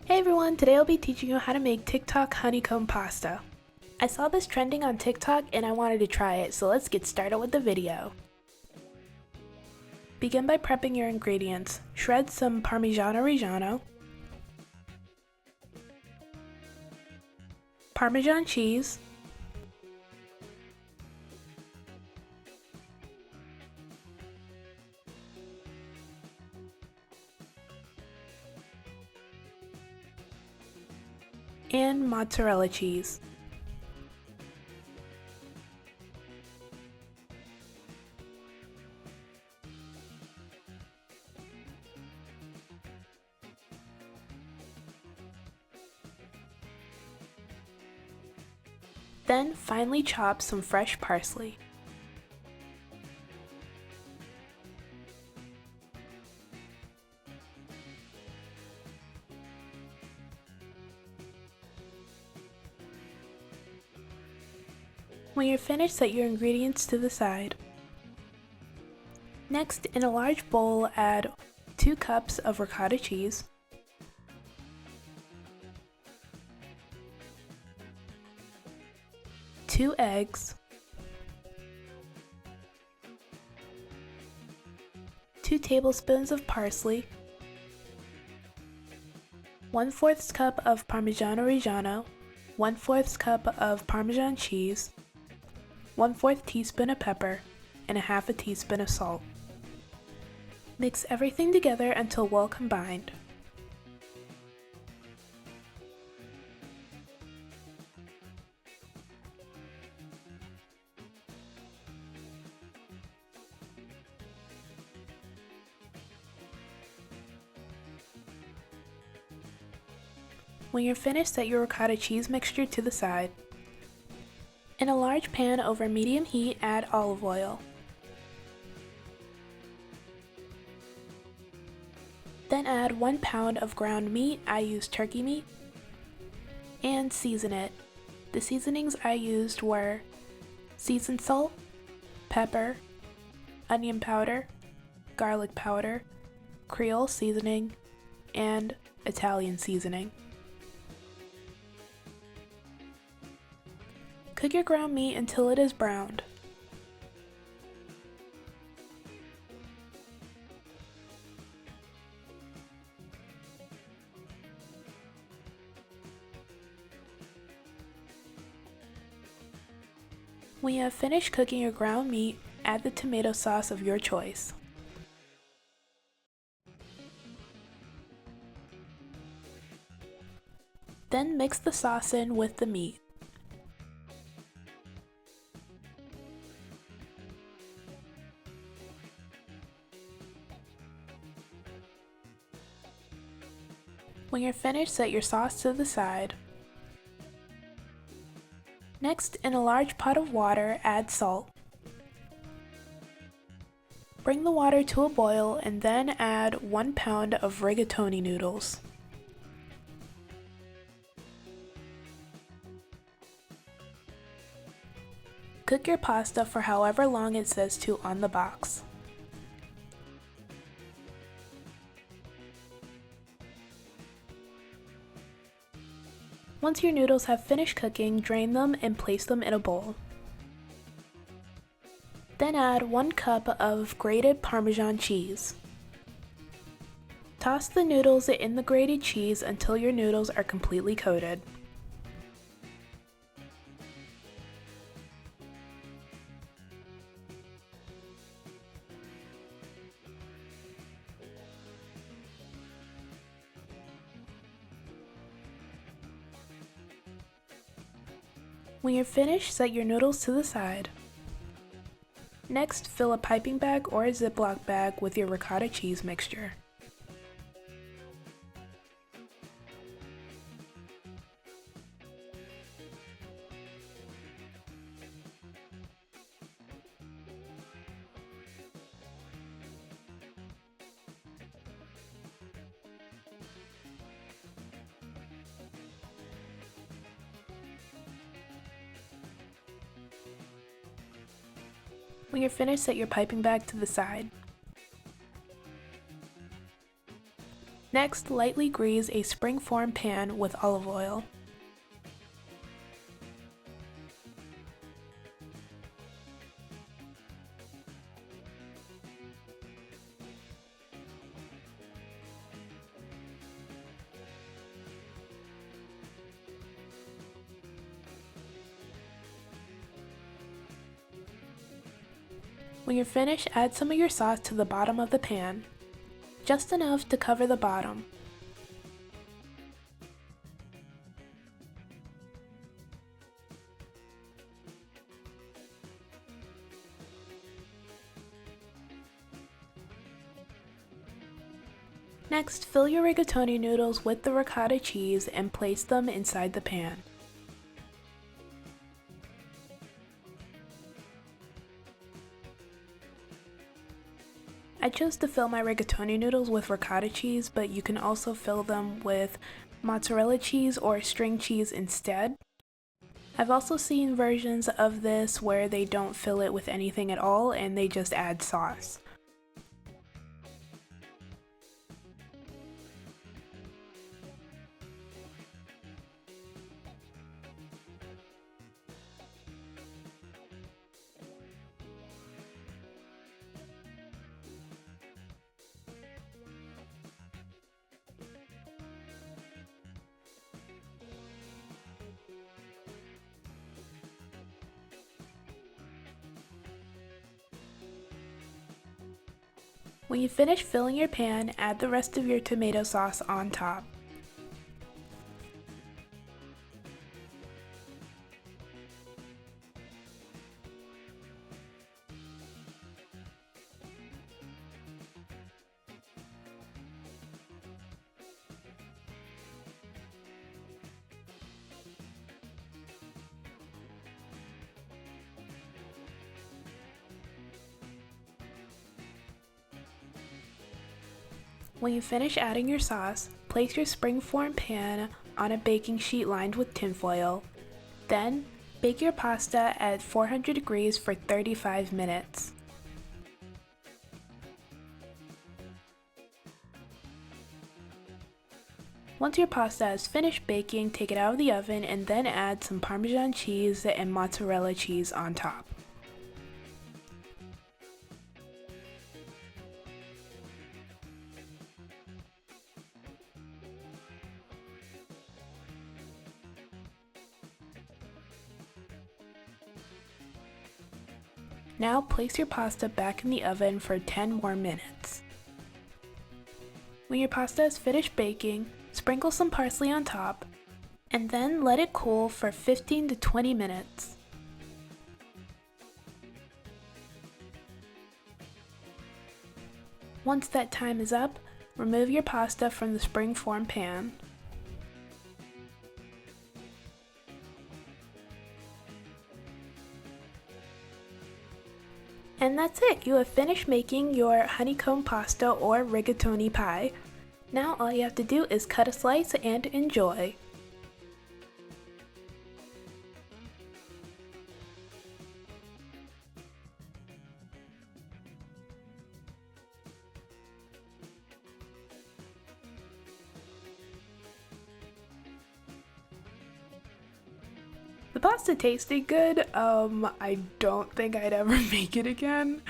Hey everyone, today I'll be teaching you how to make TikTok honeycomb pasta. I saw this trending on TikTok and I wanted to try it, so let's get started with the video. Begin by prepping your ingredients. Shred some Parmigiano Reggiano, Parmesan cheese, and mozzarella cheese. Then finely chop some fresh parsley. When you're finished, set your ingredients to the side. Next, in a large bowl, add 2 cups of ricotta cheese, 2 eggs, 2 tablespoons of parsley, 1/4 cup of Parmigiano Reggiano, 1/4 cup of Parmesan cheese, 1/4 teaspoon of pepper, and 1/2 teaspoon of salt. Mix everything together until well combined. When you're finished, set your ricotta cheese mixture to the side. In a large pan over medium heat, add olive oil. Then add 1 pound of ground meat, I used turkey meat, and season it. The seasonings I used were seasoned salt, pepper, onion powder, garlic powder, Creole seasoning, and Italian seasoning. Cook your ground meat until it is browned. When you have finished cooking your ground meat, add the tomato sauce of your choice. Then mix the sauce in with the meat. When you're finished, set your sauce to the side. Next, in a large pot of water, add salt. Bring the water to a boil and then add 1 pound of rigatoni noodles. Cook your pasta for however long it says to on the box. Once your noodles have finished cooking, drain them and place them in a bowl. Then add 1 cup of grated Parmesan cheese. Toss the noodles in the grated cheese until your noodles are completely coated. When you're finished, set your noodles to the side. Next, fill a piping bag or a Ziploc bag with your ricotta cheese mixture. When you're finished, set your piping bag to the side. Next, lightly grease a springform pan with olive oil. When you're finished, add some of your sauce to the bottom of the pan, just enough to cover the bottom. Next, fill your rigatoni noodles with the ricotta cheese and place them inside the pan. I chose to fill my rigatoni noodles with ricotta cheese, but you can also fill them with mozzarella cheese or string cheese instead. I've also seen versions of this where they don't fill it with anything at all and they just add sauce. When you finish filling your pan, add the rest of your tomato sauce on top. When you finish adding your sauce, place your springform pan on a baking sheet lined with tinfoil. Then, bake your pasta at 400 degrees for 35 minutes. Once your pasta is finished baking, take it out of the oven and then add some Parmesan cheese and mozzarella cheese on top. Now place your pasta back in the oven for 10 more minutes. When your pasta is finished baking, sprinkle some parsley on top, and then let it cool for 15 to 20 minutes. Once that time is up, remove your pasta from the springform pan. And that's it! You have finished making your honeycomb pasta or rigatoni pie. Now all you have to do is cut a slice and enjoy. The pasta tasted good. I don't think I'd ever make it again.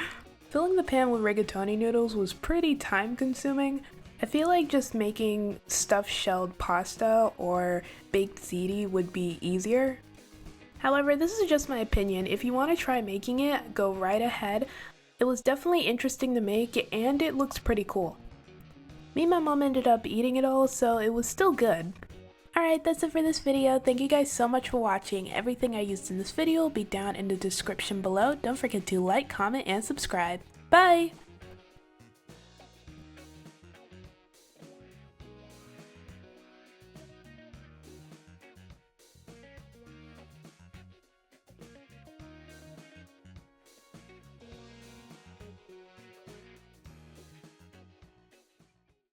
Filling the pan with rigatoni noodles was pretty time consuming. I feel like just making stuffed shelled pasta or baked ziti would be easier. However, this is just my opinion. If you want to try making it, go right ahead. It was definitely interesting to make and it looks pretty cool. Me and my mom ended up eating it all, so it was still good. Alright, that's it for this video. Thank you guys so much for watching. Everything I used in this video will be down in the description below. Don't forget to like, comment, and subscribe. Bye!